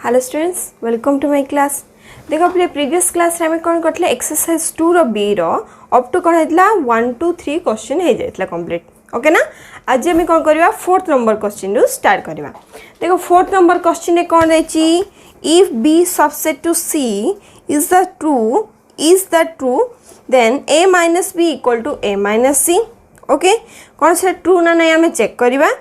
Hello students welcome to my class. देखो पे previous class रे हमें कौन करथले exercise 2 row by row up to कौन हेतला 1 2 3 क्वेश्चन हे जायतला कंप्लीट। ओके ना आज हम कौन करबा फोर्थ नंबर क्वेश्चन रु स्टार्ट करबा। देखो फोर्थ नंबर क्वेश्चन ने कौन देछि if B subset to C is the true then a minus b equal to a minus c। Okay कौन से ट्रू ना नहीं हमें चेक करबा।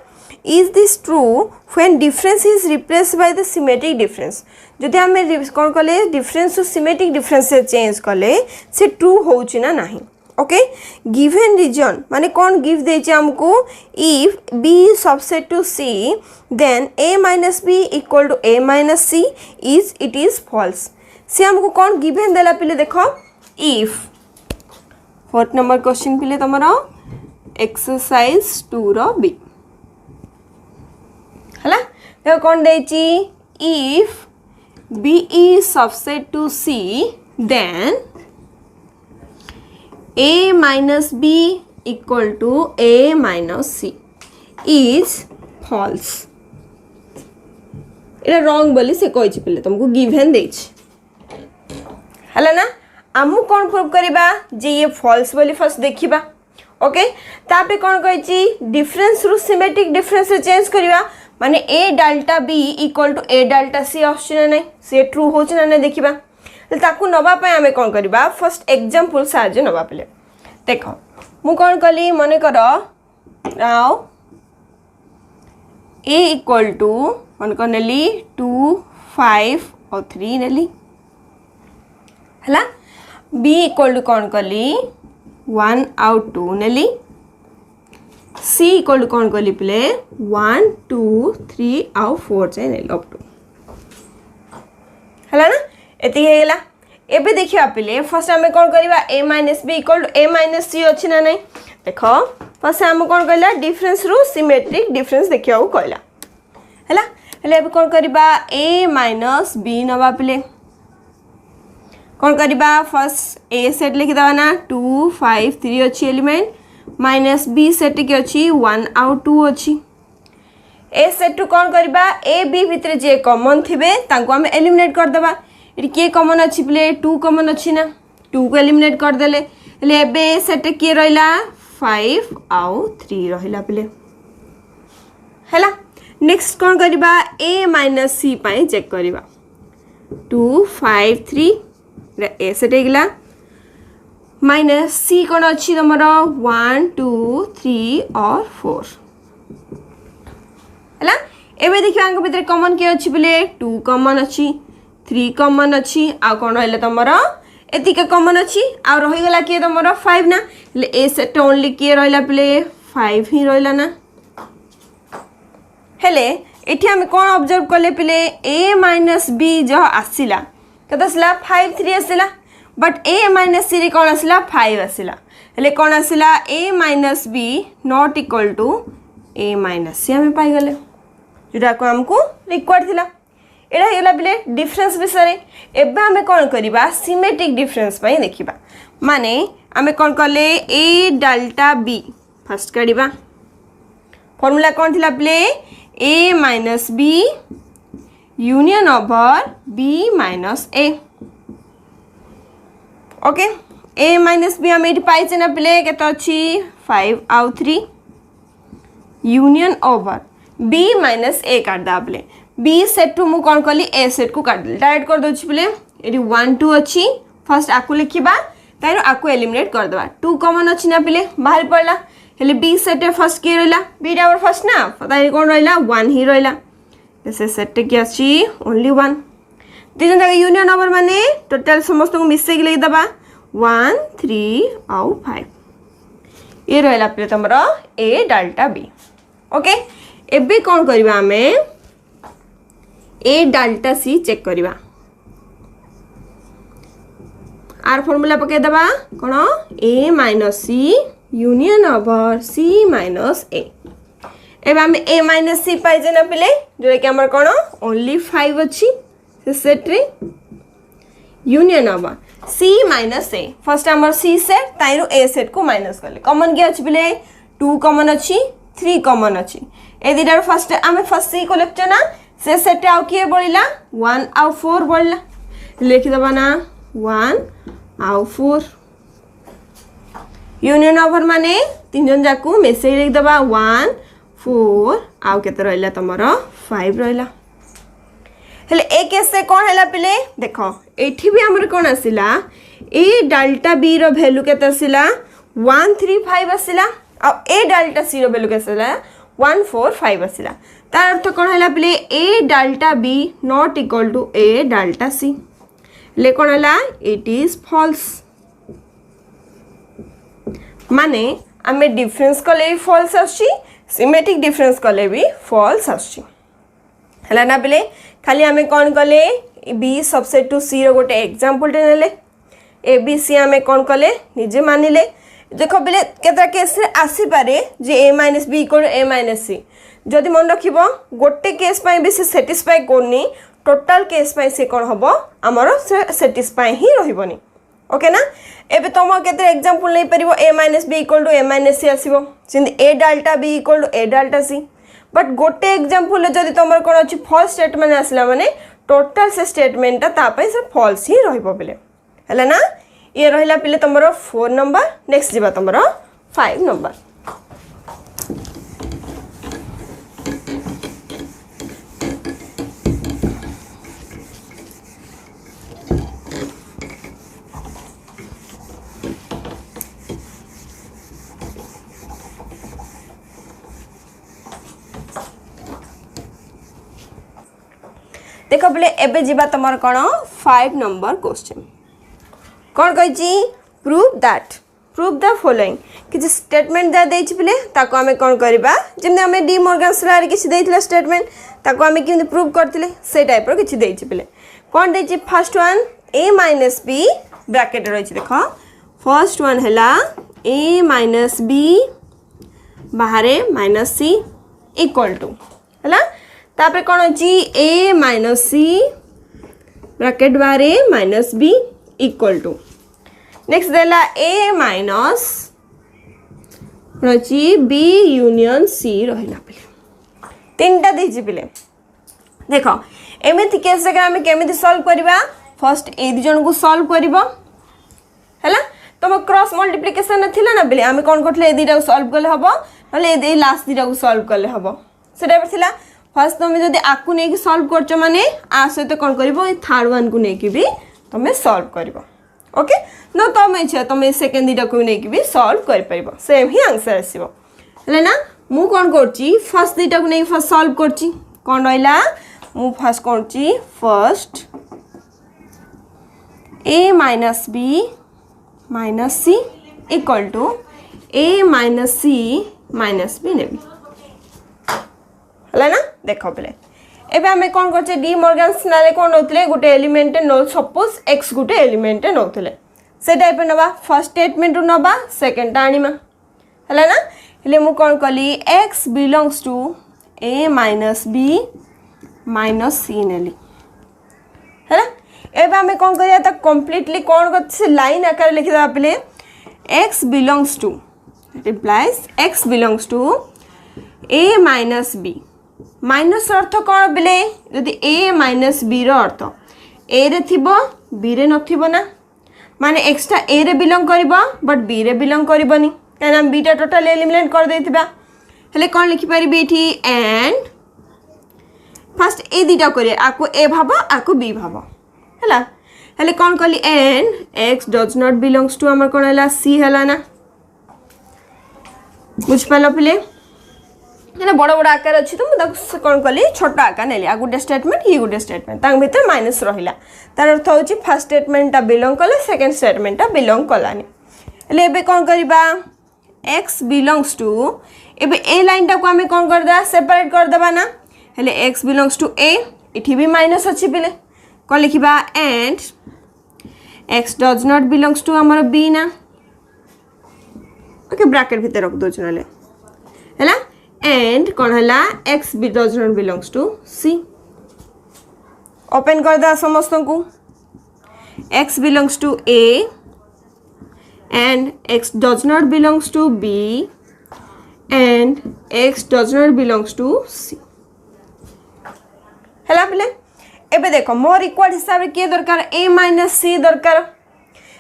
Is this true when difference is replaced by the symmetric difference? जदि आमे कौन कले difference symmetric difference से change कले से true होउची ना नहीं। ओके given region माने कौन give देछि हमको if b subset to c then a minus b equal to a minus c it is false। से हमको कौन given देला पिले देखो if फोर्थ नंबर क्वेश्चन पिले तमरा एक्सरसाइज 2 रो बी हला देखो कौन देछि if b is subset to c then a minus b equal to a minus c is false। इला रॉन्ग बोली से कहछि पले तुमको गिवन देछि हला ना आमु कौन प्रूव करिबा जे ये फॉल्स बोली फर्स्ट देखिबा। ओके तापे कौन कहछि डिफरेंस रु सिमेट्रिक डिफरेंस से चेंज करिबा माने a delta b equal to a delta c option नै से ट्रू होछ ना नै देखिबा ताकू नबा पय हमें कोन करबा फर्स्ट एग्जांपल साजे नबा पले देखो मु कोन कली मने करो नाउ a इक्वल टू मन कोनली 2 5 और 3 नेली हला b इक्वल टू कोन कली 1 और 2 नेली C इक्वल टू कौन कली प्ले 1 2 3 आउ 4 जाय नेल अप टू हला ना एति हे गेला। एबे देखियो पिले फर्स्ट हमें कौन करबा a - b equal to a - c अछि ना नहीं देखो फर्स्ट हम कौन कहला डिफरेंस रु सिमेट्रिक डिफरेंस देखियो कहला हला हले एबे कौन करबा a - b नबा पिले कौन करबा फर्स्ट a सेट लिखि दवा ना 2 5 3 अछि एलिमेंट माइनस बी सेट के अच्छी 1 आउ 2 अच्छी ए सेट टू कौन करबा ए बी भितर जे कॉमन थिबे तांको हम एलिमिनेट कर देबा। इट के कॉमन अछि प्ले 2 कॉमन अछि ना 2 को एलिमिनेट कर देले ले बे सेट के रहला 5 आउ 3 रहला प्ले हला। नेक्स्ट कौन करबा a - c पई चेक करबा 2 5 3 रे ए सेट गेला माइनस सी कौन अच्छी तुम 1 2 3 और 4 है एवं देखिए भितर कॉमन किए अच्छी बोले 2 कॉमन अच्छी 3 कॉमन अच्छी आ कौन है तुम एतिक कॉमन अच्छी आ रहीगला किए तुम 5 ना ए सेट ओनली किए रहा बोले 5 ही रहा ना हेले एठी हम कौन ऑब्जर्व कले पिले a - b जो आसिला कत आसिला 5 3 आसिला बट a - c रे कौन आसिला 5 आसिला हेले कौन आसिला a - b not equal to a - c हमें पाई गले जोटा को हमको रिक्वायर्ड थिला एडा हेला बिले डिफरेंस विषय एबे हमें कौन करिबा सिमेट्रिक डिफरेंस पई देखिबा माने हमें कौन करले a डेल्टा b फर्स्ट करिबा फार्मूला कौन थिला बिले a - b union over b - a। Okay a - b हम एठी पाइचे ना प्ले केत अछि 5 आउ 3 यूनियन ओवर b - a काट दा प्ले b सेट टू मु कोन कली a सेट को काट दे डायरेक्ट कर दोछि प्ले एठी 1 2 अछि फर्स्ट आकु लिखिबा तारो आकु एलिमिनेट कर देबा 2 कॉमन अछि ना प्ले बाहर पड़ला हेले b सेट फर्स्ट के रहला b डावर फर्स्ट ना ताई कोन रहला 1 ही रहला से सेट के अछि ओनली 1 तीन जगह यूनियन ओवर माने टोटल समस्त को मिसे के लिख दबा 1 3 आउ 5 ये रहला पे तमरा a डेल्टा b। ओके एबे कौन करबा हमें a डेल्टा c चेक करबा आर फार्मूला पके दबा कोन a - c union over c - a एबे हम a - c पाइ जे ना पिले जो कि हमर कोन ओनली 5 अछि से सेट रे union over c - a first हमर c सेट ताइरो a सेट को माइनस करले कॉमन के अछि बिले 2 कॉमन अछि 3 कॉमन अछि ए दिडार फर्स्ट हमें फर्स्ट c को लेक्चर ना से सेट आउ किए बढ़ला 1 आउ 4 बढ़ला लिखिदेबा ना 1 आउ 4 यूनियन ओवर माने तीन जन जाकू मिसेई लिखिदेबा 1 4 आउ केते रहला तमर 5 रहला हेले ए केस से कोन हैला पिले देखो एठी भी हमर कोन आसिला ए डेल्टा बी रो वैल्यू केते आसिला 135 आसिला आ ए डेल्टा सी रो वैल्यू केते आसिला 145 आसिला तार अर्थ कोन हैला पिले A delta B not equal to A delta C ले कोन हैला इट इज फॉल्स माने आमे डिफरेंस कले भी फॉल्स आछि सिमेट्रिक डिफरेंस कले भी फॉल्स आछि हला ना पिले खाली आमे कोन कले बी सबसेट टू सी रो गोटे एग्जांपल टे नेले ए बी सी आमे कोन कले निजे मानिले देखो बिले केतरा केस रे आसी पारे जे a - b = a - c जदि मन रखिबो गोटे केस पई भी से सैटिस्फाई कोनी टोटल केस पई से कोन हबो हमरो सैटिस्फाई ही रहिबोनी ओके ना एबे तुम केतरा एग्जांपल नै परिबो a - b = a - c आसीबो since a delta b = a delta c but गोटे एग्जांपल जदि तुमर कोन अछि फॉल्स स्टेटमेंट आसला माने टोटल से स्टेटमेंट ता पई से फॉल्स ही रहिबो बिले हला ना ये रहिला पिले तुमरो 4 नंबर नेक्स्ट जीवा तुमरो 5 नंबर देखो बोले एबे जीवा तुमर कोन 5 नंबर क्वेश्चन कौन कही प्रूव द फॉलोइंग किसी स्टेटमेंट दे देछि बोले ताको हमें कौन करबा जेमने हमें डी मॉर्गन्स ला किसी देइथिला स्टेटमेंट ताको हमें किंतु प्रूव करथिले से टाइप रो किसी देछि बोले कौन देछि first one a - b bracket रही देखो फर्स्ट वन हैला a - b बाहरे -c इक्वल टू हैला तापर कौन अछि a - c ब्रैकेट बाहरे -b इक्वल टू नेक्स्ट देला a माइनस रची b यूनियन c रहिला पिले तीनटा देछि पिले देखो एमिति केस जगह हम केमिति सॉल्व करबा फर्स्ट ए दि जन को सॉल्व करबो हैला तुम क्रॉस मल्टीप्लिकेशन थिला ना पिले हम कोन करथले ए दिटा सॉल्व करले हबो नले ए लास्ट दिटा को सॉल्व करले हबो सेटा थिला फर्स्ट तुम जदी आकु नै कि सॉल्व करछ माने आ से तो कोन करबो ए थर्ड वन को नै कि भी तुम्हें सॉल्व करिबो ओके न तुम इच्छा तुम सेकेंड दिटा को नहीं भी सॉल्व कर परिबो सेम ही आंसर आसीबो हले ना मु कोन करची फर्स्ट दिटा को नहीं फर्स्ट सॉल्व करची कोन रहला मु फर्स्ट करची first a - b - c equal to a - c - b नेबी हले ना देखो पले एबे हमें कोन करछे डी मॉर्गन्स नाले कोन होतले गुटे एलिमेंट नो सपोज x गुटे एलिमेंट नोतले से टाइप नबा फर्स्ट स्टेटमेंट नबा सेकंड टाणीमा हला ना हेले मु कोन कली x belongs to a - b - c नेली हला एबे हमें कोन करिया त कंप्लीटली कोन करछे लाइन आकार लिखि दा पले x belongs to it implies x belongs to a - b minus अर्थ कौन बिले यदि a - b row earth a रे थिबो b रे नथिबो ना माने एक्स्ट्रा a रे बिलोंग करबो बट b रे बिलोंग करबोनी काना b टा टोटल एलिमिनेट कर देथिबा हेले कोन लिखि परिबी एठी एंड फर्स्ट ए दिटा करिया आको a भाबो आको b भाबो हला हेले कोन कली and x does not belongs to हमर कोन हला c हला ना बुझ पालो पिले ना बड़ बड़ आकार अच्छी तो मुझे कौन कली छोट आकार नेली आ गोटे स्टेटमेंट ये गोटे स्टेटमेंट तांग भीतर माइनस रहिला तार अर्थ होची फर्स्ट स्टेटमेंट बिलोंग कले सेकंड स्टेटमेंट बिलोंग कलानी हेले एबे कोन करबा x बिलोंग्स टू एबे ए लाइन टा को हमें कोन कर दा सेपरेट कर देबा ना हेले x बिलोंग्स टू a इठी भी माइनस अछि पिले कोन लिखिबा and x does not belongs to हमर b ना ओके ब्रैकेट भीतर रख दो चले हैला एंड कौन हला x does not belongs to c open कर दा समस्त को x belongs to a and x does not belongs to b and x does not belongs to c हैला पिले एबे देखो मोर इक्वल हिसाब रे के दरकार a माइनस c दरकार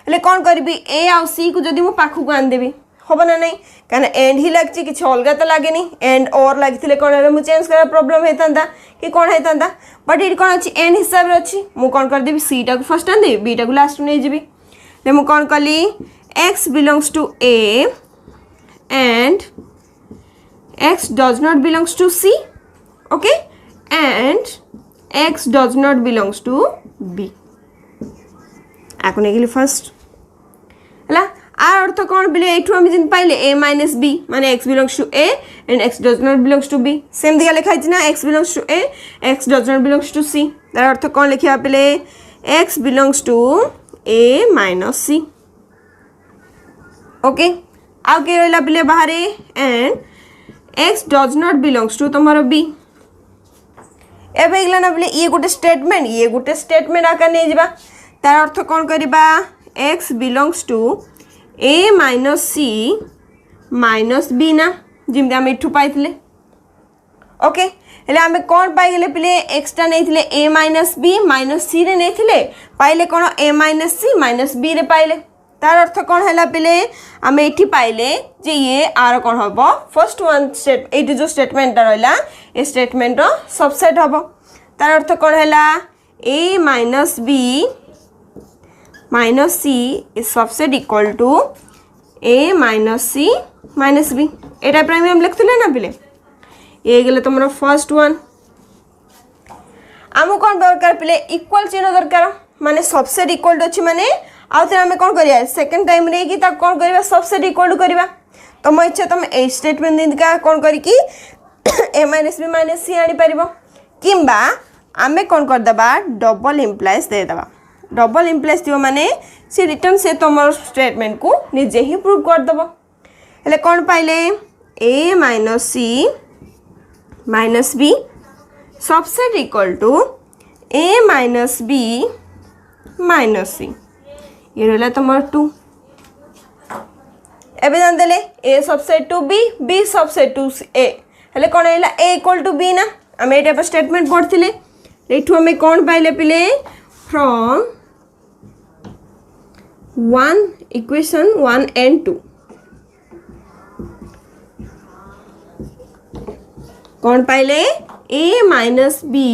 हेले कोन करबी a आ c को जदी मु पाखु को आन देबी होबो ना नहीं कान एंड ही लागची किछ अलगा त लागेनी एंड और लागिथिले कोन रे मु चेंज करा प्रॉब्लम हेतांदा कि कोन हेतांदा बट इट कोन अछि एंड हिसाब रे अछि मु कोन कर देबी c टा को फर्स्ट आन देबी b टा को लास्ट में जेबी ले मु कोन कली x belongs to a and x does not belongs to c okay and x does not belongs to b आको नेगिली फर्स्ट हला आर अर्थ कोन बिले एठु हम जिन पाइले a minus b माने x belongs to a and x does not belongs to b same दिया लिखा है ना x belongs to a x does not belongs to c तार अर्थ कोन लिखिया पले x belongs to a minus c okay आउ के रहला पले बाहरे and x does not belongs to तमरो b एबे इगला ना पले ये गोटे स्टेटमेंट आका नै जिबा तार अर्थ कोन करिबा x belongs to a minus c minus b ना जिम हम इठु पाइथिले ओके हेले हमें कोन पाइ गेले पले x टा नैथिले a minus b minus c रे नैथिले पाइले कोन a minus c minus b रे पाइले तार अर्थ कोन हैला पले हमें इठी पाइले जे ये आर कोन हबो फर्स्ट वन स्टेट एटी जो स्टेटमेंट रहला ए स्टेटमेंट रो सबसेट हबो तार अर्थ कोन हैला a minus b minus c is subset equal to a minus c minus b Etah prime हम लिखथले ना पिले ये गेले तमरो फर्स्ट वन आमु कोन दरकार पिले इक्वल चिन्ह दरकार माने सबसेट इक्वल अछि माने आउते हमें कोन करिया सेकंड टाइम रे कि ता कोन करबा सबसेट इक्वल करबा तम इच्छा तम ए स्टेटमेंट दिन का कोन करी कि a minus b minus c आनी परिबो किंबा आमे कोन कर दबा डबल इंप्लाइज दे दबा डबल इंप्लाइज दियो माने से रिटर्न से तमर स्टेटमेंट को निजे ही प्रूव कर दबो हेले कोन पाइले a minus c minus b subset equal to a minus b minus c ये रहला तमर 2 एबे जान देले a subset to b b subset to a हेले कोन हैला a इक्वल टू b ना हम एटा पर स्टेटमेंट पढ़थिले एठु हमें कोन पाइले पिले फ्रॉम 1 equation 1 and 2 कौन पाइले a minus b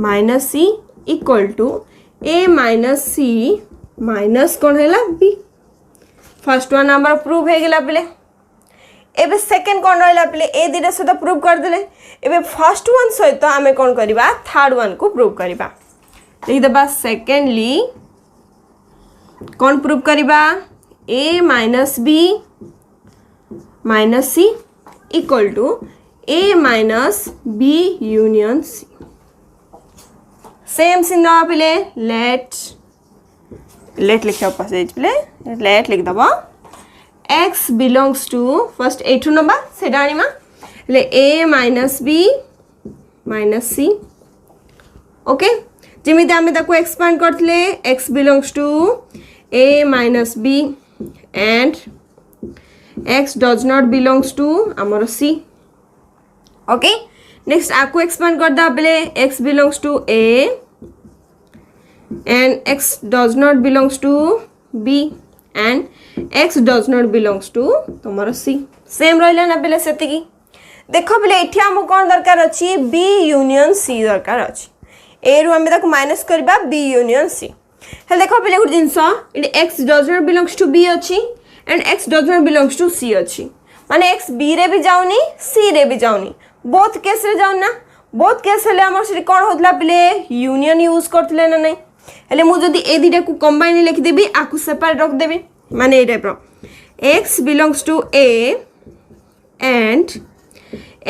minus c equal to a minus c minus कौन हैला b first one number prove हे गेला पिले एबे सेकंड कौन रहला पिले ए दिटा सहित प्रूव कर देले एबे फर्स्ट वन सहित हमें कौन करबा थर्ड वन को प्रूव करबा लिख दबा सेकेंडली कौन प्रूव करबा a minus b minus c equal to a minus b union c same सिंगा पिले लेट लिखा पासेज पिले लेट लिख दबा x belongs to first a2 number से डाणीमा ले a minus b minus c ओके जिमिति आमे ताको एक्सपांड करथले x belongs to a minus b and x does not belongs to हमर c ओके नेक्स्ट आको एक्सपांड कर दा पले x belongs to a and x does not belongs to b and x does not belongs to तमरो c same रहला ना पले सेति की देखो पले एठी हम कोन दरकार अछि b यूनियन c दरकार अछि ए रु हम ताको माइनस करबा b यूनियन c हेल देखो पले गुड जिंसो it x does not belongs to b अछि and x does not belongs to c अछि माने x b रे भी जाउनी c रे भी जाउनी बोथ केस रे जाउन ना बोथ केस हेले हमर से कोन होतला पले यूनियन यूज करथले ना नहीं हेले मु जदी ए दिटा को कंबाइन लिख देबी आकु सेपरेट रख देबी माने ए टाइप रो x belongs to a and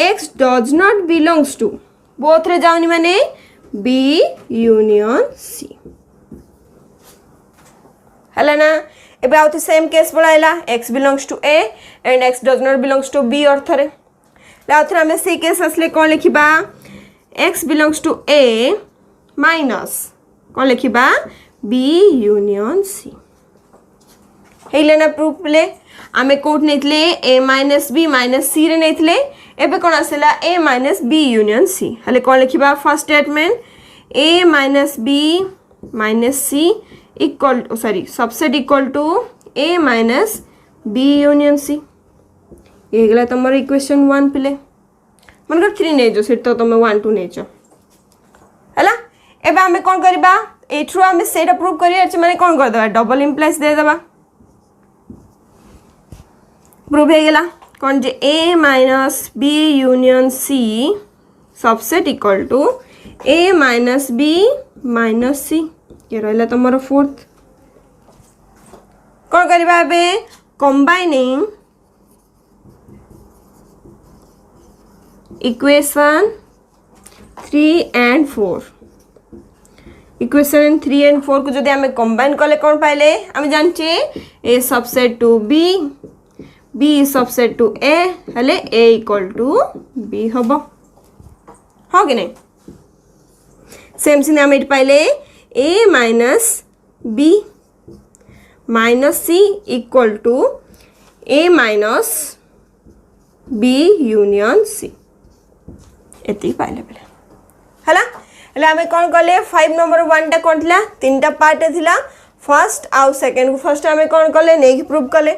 x does not belongs to both रे जाउनी माने b union c हला ना एबे आउती सेम केस पड़ाइला x belongs to a and x does not belongs to b अर्थ रे लाउथरा में सी केस असले कोन लिखिबा x belongs to a minus cone लिखिबा b union c हेले ना प्रूफ ले आमे कोट नेतले a minus b minus c रे नेतले एबे कोन आसेला a minus b union c हले कोन लिखिबा first statement a minus b minus c equal sorry subset equal to a minus b union c ये गला तमर इक्वेशन 1 पिले मनकर 3 नै जो सेट तो तमे 1 2 नै जो हला एबे आमे कोन करबा ए थ्रू आमे सेट प्रूव करिया छ माने कोन कर देबा डबल इंप्लाइज दे देबा प्रूव हो गला कौन जे a minus b union c subset equal to a minus b minus c ये रहला तमरो फोर्थ कौन करबा by combining equation 3 and 4 equation 3 and 4 को जदि हमें कंबाइन करले कौन पाइले हम जानचे a subset to b b subset to a हले a इक्वल टू b हबो हो कि नहीं सेम सिने हम इट पाइले a minus b minus c equal to a minus b union c एती पाइले बेले हला हला हमें कौन कले 5 नंबर 1 टा कोन थिला तीनटा पार्ट थिला फर्स्ट आउ सेकंड को फर्स्ट हमें कौन कले नेकी प्रूव कले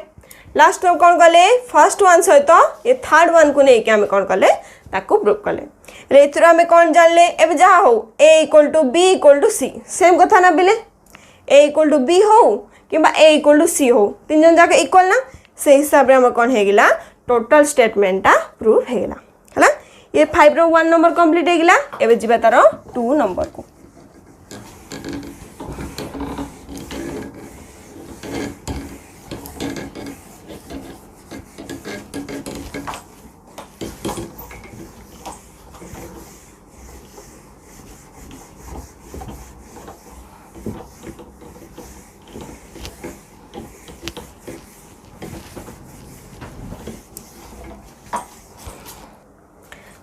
लास्ट में कौन कले फर्स्ट वन सहित ये थर्ड वन को नहीं हमें कौन कले ताको प्रूव कले एथुरा हमें कौन जानले एबे जा हो a equal to b equal to c same कथा ना बिले a इक्वल टू b हो किबा a इक्वल टू c हो तीन जन जाके इक्वल ना से हिसाब रे हम कौन हे गेला टोटल स्टेटमेंट ता प्रूव हे गेला हला ये 5 रो 1 नंबर कंप्लीट हे गेला एबे जिबा तारो 2 नंबर को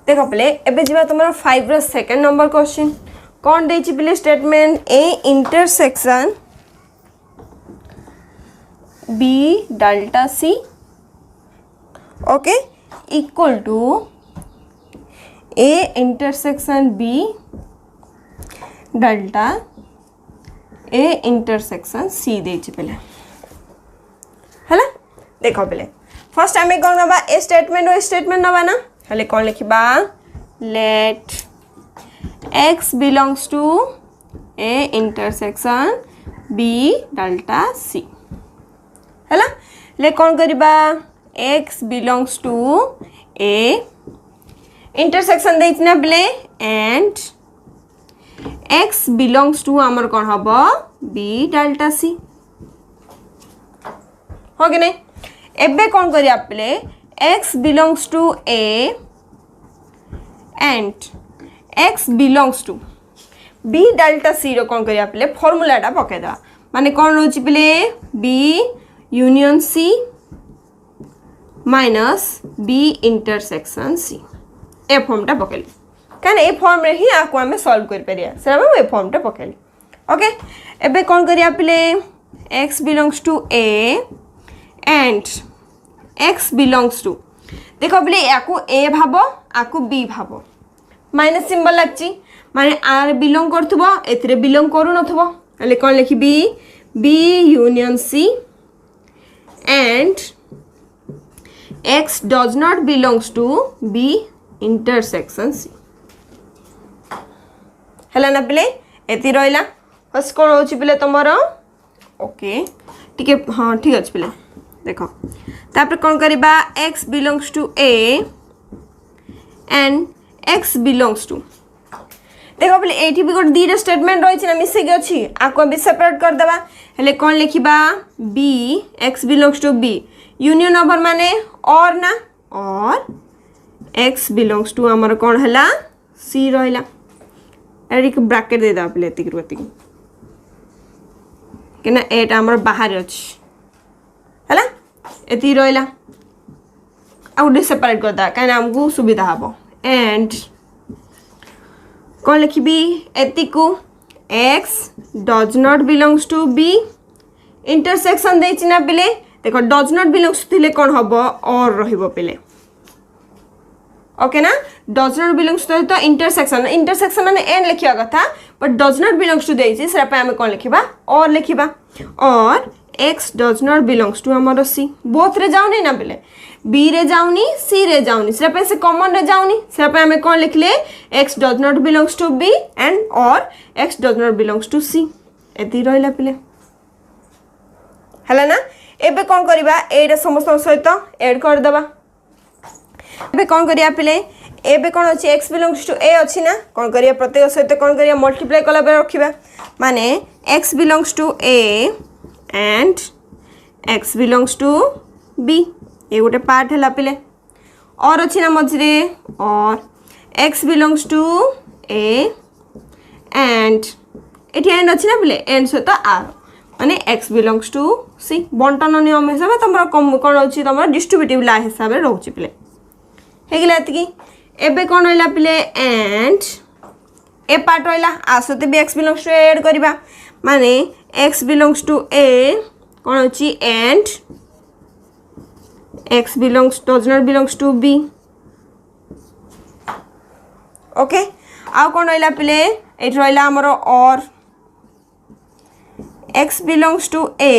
देखो पहले एबे जीवा तुम्हारा 5 रो सेकंड नंबर क्वेश्चन कौन देछि पहले statement a intersection b delta c okay equal to a intersection b delta a intersection c देछि पहले हला देखो पहले फर्स्ट हमें कौन नबा ए स्टेटमेंट ओ स्टेटमेंट नबा ना हले कौन लिखिबा late x belongs to a intersection b delta c हला ले कौन करिबा x belongs to a intersection देइछना बले and x belongs to हमर कौन हबो b delta c हो कि नहीं एबे कौन करिया पले x belongs to a and x belongs to b delta c रो कौन करिया पले फार्मूला टा पके दा माने कौन रोची पले b union c minus b intersection c ए फॉर्म टा पकेली काने ए फॉर्म रे ही आको हमें सॉल्व कर परिया सेरा हम ए फॉर्म टा पकेली ओके एबे कौन करिया पले x belongs to a and x belongs to देखो बोले याकू a भाबो आकू b भाबो माइनस सिंबल लागची माने r बिलोंग करथबो एथरे बिलोंग करू नथबो हले कोन लिखिबी b union c and x does not belongs to b intersection c हला ना बोले एति रोइला फर्स्ट कोन होची बोले तमरो ओके ठीक है हां ठीक अछि बोले देखो तापर कौन करिबा x belongs to a and x belongs to देखो बोले एठी भी गोट दीटा स्टेटमेंट रही छै ना मिसे के अछि आको भी सेपरेट कर देबा हले कौन लिखिबा b x belongs to b union over माने और ना और x belongs to हमर कौन हला c रहला एडी के ब्रैकेट दे दा पले एतिक रुति केना एटा हमर बाहर अछि हला एति रोइला आउ सेपरेट कर दा काना हमको सुविधा हबो एंड कौन लिखिबी एति को x does not belongs to b intersection देछि ना पिले देखो डज नॉट बिलोंग्स थिले कोन हबो और रहिबो पिले ओके ना does not belongs to intersection माने एंड लिखिया कथा but does not belongs to देछि सेरा पे हम कोन लिखिबा और लिखिबा और x does not belongs to हमर c बोथ रे जाउनी ना पिले b रे जाउनी c रे जाउनी सेरा पे से कॉमन रे जाउनी सेरा पे हम कोन लिखले x does not belongs to b and और x does not belongs to c एती रहिला पिले हला ना एबे कोन करबा एटा समस्त सहित ऐड कर दबा एबे कोन करिया पिले एबे कोन अछि x बिलोंग्स टू a अछि ना कोन करिया प्रत्येक सहित कोन करिया मल्टीप्लाई कला बे रखिबा माने x belongs to a and x belongs to b ये गोटे पार्ट हला पिले और अछि ना मझरे और x belongs to a and एठी एंड अछि ना पिले एंड सहित r माने x बिलोंग्स टू c बंटन नियम हिसाब तमरा कोन अछि तमरा डिस्ट्रीब्यूटिव ला हिसाब रे रहउछि पिले हे गेला एतकी एबे कोन होइला पिले एंड ए पार्ट होइला आसते भी x belongs to a add करबा माने x बिलोंग्स टू a कोन अछि and x belongs does not belongs to b okay आ कोन होइला पिले एठ होइला हमरो और x बिलोंग्स टू a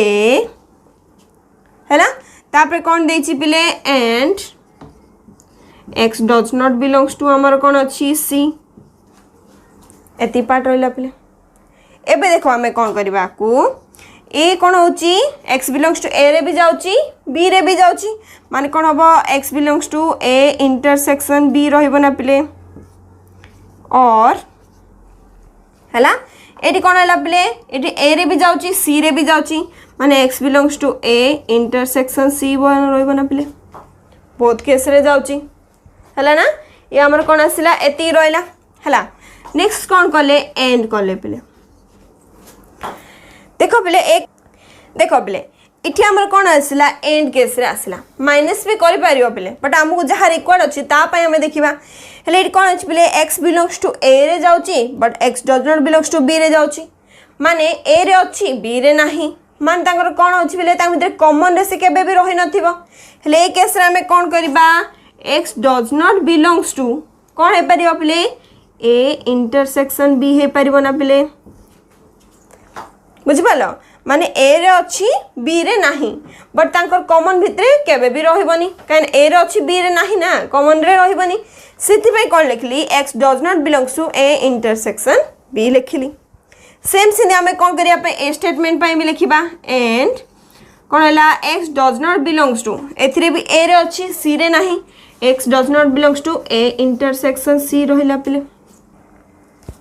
हैला तापर कोन देछि पिले and x does not belongs to हमर कोन अछि c एती पार्ट रहिला पिले एबे देखो हमें कोन करबा को a कोन होची x बिलोंग्स टू a रे भी जाउची b रे भी जाउची माने कोन हबो x belongs to a intersection b रहिबो ना पिले और हैला एटी कोन हला पिले एटी a रे भी जाउची c रे भी जाउची माने x belongs to a intersection c रहिबो ना पिले बोथ केस रे जाउची हला ना ये हमर कोन आसिला एती रहिला हला नेक्स्ट कोन करले एंड करले पिले देखो पिले एक देखो पिले इठी हमर कोन आसिला एंड केस रे आसिला माइनस भी करि पारियो पिले बट हमहु जहा रिकॉर्ड अछि ता पय हमें देखिबा हले इठी कोन अछि पिले x बिलोंग्स टू a रे जाउची but x does not belongs to b रे जाउची माने a रे अछि b रे नाही मान तांगर कोन अछि पिले ता भितर कॉमन रे से केबे भी रहि नथिबो हले ए केस रे हमें कोन करबा x does not belongs to कौन है परिवा पिले a इंटरसेक्शन b है परिवा ना पिले बुझि पालो माने a रे अछि b रे नाही बट तांकर कॉमन भितरे केबे भी रहिबनी कान a रे अछि b रे नाही ना कॉमन रे रहिबनी सेति पे कोन लिखली x does not belongs to a intersection b लिखली सेम सिने हमें कोन करिया पे a स्टेटमेंट पे भी लिखिबा एंड कोन हला x does not belongs to एथिरे भी a रे अछि c रे नाही x does not belongs to a intersection c रहिला पिले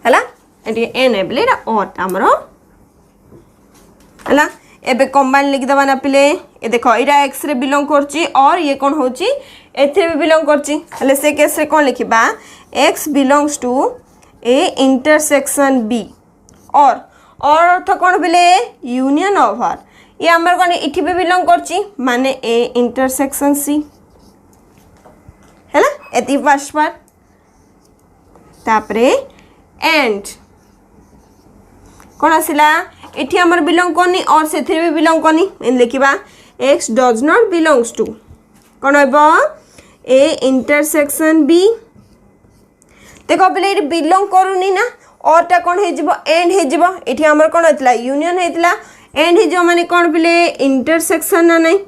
हला एटी n एबले और हमरो हला एबे कंबाइन लिख दबा ना पिले ए देखो इरा x रे बिलोंग करची और ये कोन होची एथिरे भी बिलोंग करची हले से केस रे कोन लिखिबा x belongs to a intersection b और अर्थ कोन बिले यूनियन ओवर ये हमर कोन इठी भी बिलोंग करची माने a intersection c है ना एती फर्स्ट बार तापरे एंड कोन आसिला एठी हमर बिलोंग कोनी और सेथिरे भी बिलोंग कोनी इन लिखिबा x does not belongs to कोन होबो a इंटरसेक्शन b देखो पहिले एठी बिलोंग करूनी ना और ता कोन हे जिवो एंड हे जिवो एठी हमर कोन होतला यूनियन हेतला एंड हे जो माने कोन पहिले इंटरसेक्शन ना नहीं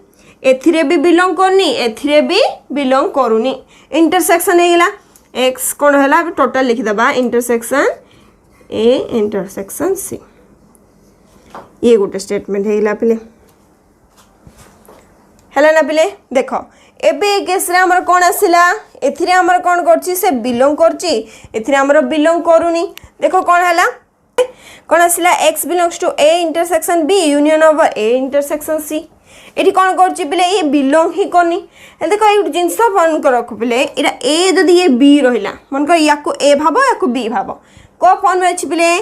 एथिरे भी बिलोंग करनी एथिरे भी बिलोंग करूनी इंटरसेक्शन हेगला x कोन हला टोटल लिख दबा इंटरसेक्शन a इंटरसेक्शन c ये गोटे स्टेटमेंट हेगला पिले हला ना पिले देखो एबे केस रे हमर कोन आसिला एथिरे हमर कोन करची से बिलोंग करची एथिरे हमर बिलोंग करूनी देखो कोन हला कोन आसिला x belongs to a intersection b union of a intersection c एठी कोन करची पिले ये बिलोंग ही कोनी देखो ए जिंस फन कर रख पिले एरा a जदी ये b रहिला मन को याको a भाबो याको b भाबो को फॉर्म अछि पिले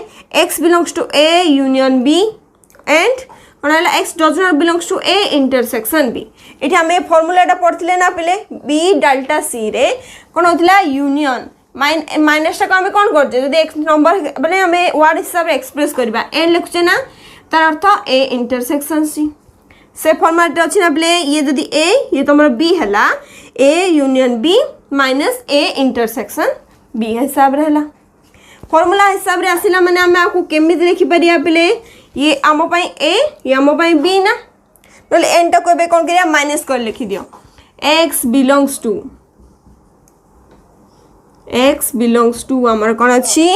x belongs to a union b and कोन हला x does not belongs to a intersection b एठी हमें फार्मूलाटा पढ़थिले ना पिले b डेल्टा c रे कोन होतला यूनियन माइनस टा को हमें कोन करजे जदी x नंबर माने हमें वर्ड हिसाब रे एक्सप्रेस करबा एंड लिखचे ना तार अर्थ ए इंटरसेक्शन सी से फॉर्मेट अच्छी ना बोले ये जदि ए ये तुम बी है A union B minus A intersection B हिसाब रहा फॉर्मूला हिसाब रे आसिला माने आमे आपको केमि लिखि परिया पिले ये आम पई ए ये आम पई बी ना नले एन टा कोबे कोन करिया माइनस कर लिखि दियो x बिलोंग्स टू हमर कोन अछि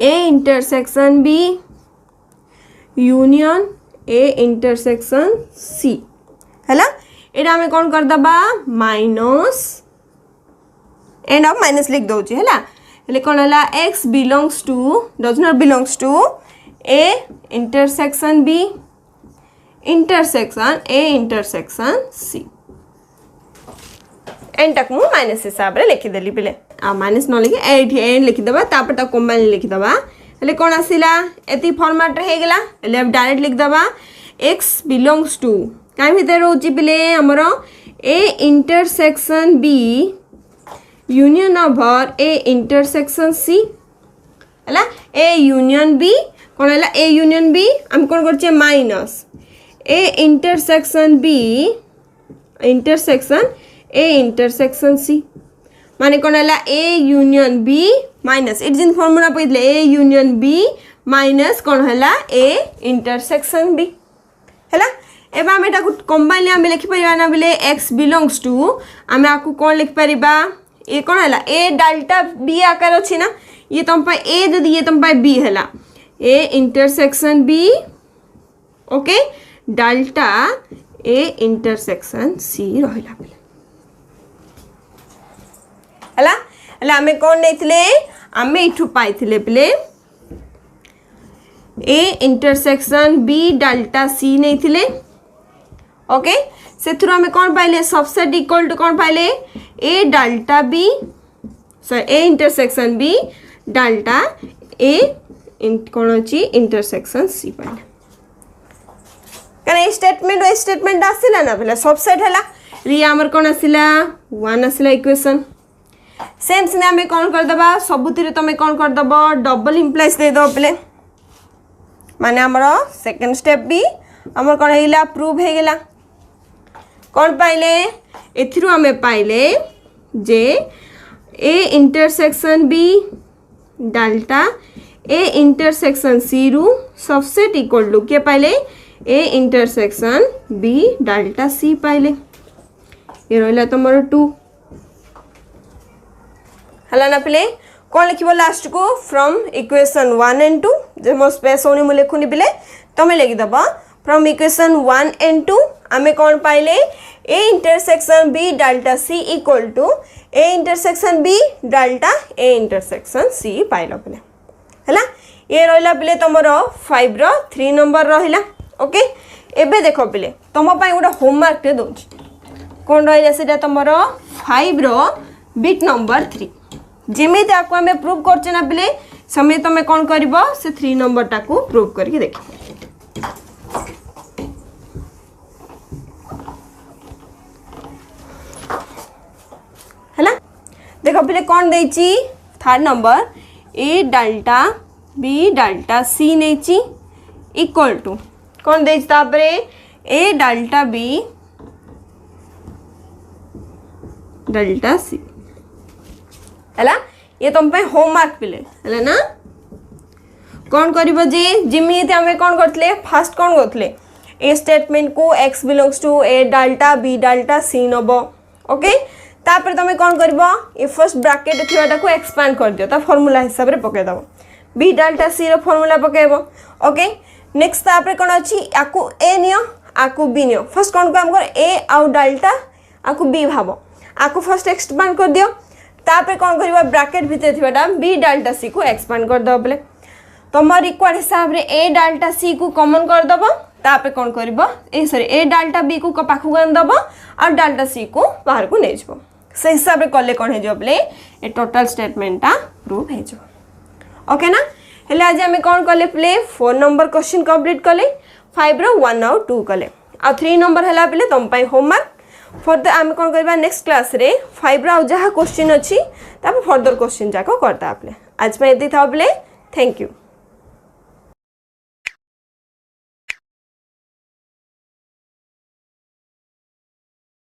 A intersection B union A intersection C हैला एटा हमें कोन कर दबा माइनस एंड ऑफ माइनस लिख दउची हैला ले कोन हला x does not belongs to A intersection B intersection A intersection C and तक मु माइनस हिसाब रे लिखि देली पिले आ माइनस न लिखि एट एंड लिखि दबा तापर ता कंबाइन लिखि दबा ले कोन आसिला एती फॉर्मेट रे हे गेला ले अब डायरेक्ट लिख दबा x बिलोंग्स टू काई भीतर होची पिले हमरो A intersection B union over A intersection C हला ए यूनियन बी कोन हला ए यूनियन बी हम कोन करछे minus A intersection B intersection A intersection C माने कोन हला A union B minus it जिन फार्मूला पइले ए यूनियन बी माइनस कोन हला ए इंटरसेक्शन बी हला एबा हम एटा कंबाइन हम लिखि परिबा ना बोले x बिलोंग्स टू हम आकु कोन लिखि परिबा ए कोन हला ए डेल्टा बी आकार अछि ना ये तुम पे ए दे दिए तुम पे बी हला A intersection B okay delta A intersection C रहला हला हला हमें कोन नेथिले हमें इठु पाइथिले प्ले A intersection B delta C नेथिले ओके सेथुर हमें कोन पाइले सबसेट इक्वल टू कोन पाइले A delta B sorry A intersection B delta A कोन अछि इंटरसेक्शन सी पाइले कने स्टेटमेंट आसिला ना पहले सबसेट हला रिया हमर कोन आसिला 1 आसिला इक्वेशन सेम सिने हमें कोन कर दबा सबुतिरे तमे कोन कर दबो डबल इंप्लाइज दे दो पहले माने हमरो सेकंड स्टेप भी हमर कोन हेला प्रूव हे गेला कोन पाइले एथिरु हमें पाइले जे A intersection B delta A intersection C रु सबसेट इक्वल टू के पाइले A intersection B delta C पाइले ये रहला तमरो 2 हला ना पिले कोन लिखिबो लास्ट को फ्रॉम इक्वेशन 1 एंड 2 जे मो स्पेस होनी मु लिखुनी पिले तमे लिखि दबा फ्रॉम इक्वेशन 1 एंड 2 हमें कोन पाइले A intersection B delta C equal to A intersection B delta A intersection C पाइलो पिले हला ये रहला पिले तमरो 5 रो 3 नंबर रहला ओके एबे देखो पिले तम पाई गोटा होमवर्क टे दोछ कोन रहला सेटा तमरो 5 रो बिट नंबर 3 जेमे ताको हमें प्रूव करछ ना पिले समय तमे कोन करबो से 3 नंबर टाको प्रूव करके देखो हला देखो पिले कोन देची third number A delta B delta C नेची इक्वल टू कोन देची तापरे A delta B delta C हला ये तुम पे होमवर्क पिले हला ना कोन करिबो जे जिमिते हमें कोन करथले फर्स्ट कोन करथले ए स्टेटमेंट को x belongs to A delta B delta C नबो ओके तापर तमे कोन करबो ए फर्स्ट ब्रैकेट थिवाटा को एक्सपांड कर दियो ता फार्मूला हिसाब रे पके दबो बी डेल्टा सी रो फार्मूला पकेबो ओके नेक्स्ट तापर कोन अछि आकु ए नियो आकु बी नियो फर्स्ट कोन को हम कर ए आउ डेल्टा आकु बी भाबो आकु फर्स्ट एक्सपांड कर दियो तापर कोन करबा ब्रैकेट भीतर थिवाटा बी डेल्टा सी को एक्सपांड कर दबो बले तमर रिक्वायर्ड हिसाब रे ए डेल्टा सी को कॉमन कर दबो तापर कोन करबो ए सॉरी ए डेल्टा बी को पाखु गन दबो और डेल्टा सी को बाहर को नै जबो से हिसाब रे करले कोन हे जो बले ए टोटल स्टेटमेंट ता प्रूव हे जो ओके ना हेले आज हमें कोन करले प्ले 4 नंबर क्वेश्चन कंप्लीट करले 5 रो 1 और 2 करले आ 3 नंबर हला पले तुम पई होमवर्क फॉर द आम कोन करबा नेक्स्ट क्लास रे 5 रो जहा क्वेश्चन अछि तापर फर्दर क्वेश्चन जाको करता आपले आज पे एति था बले थैंक यू।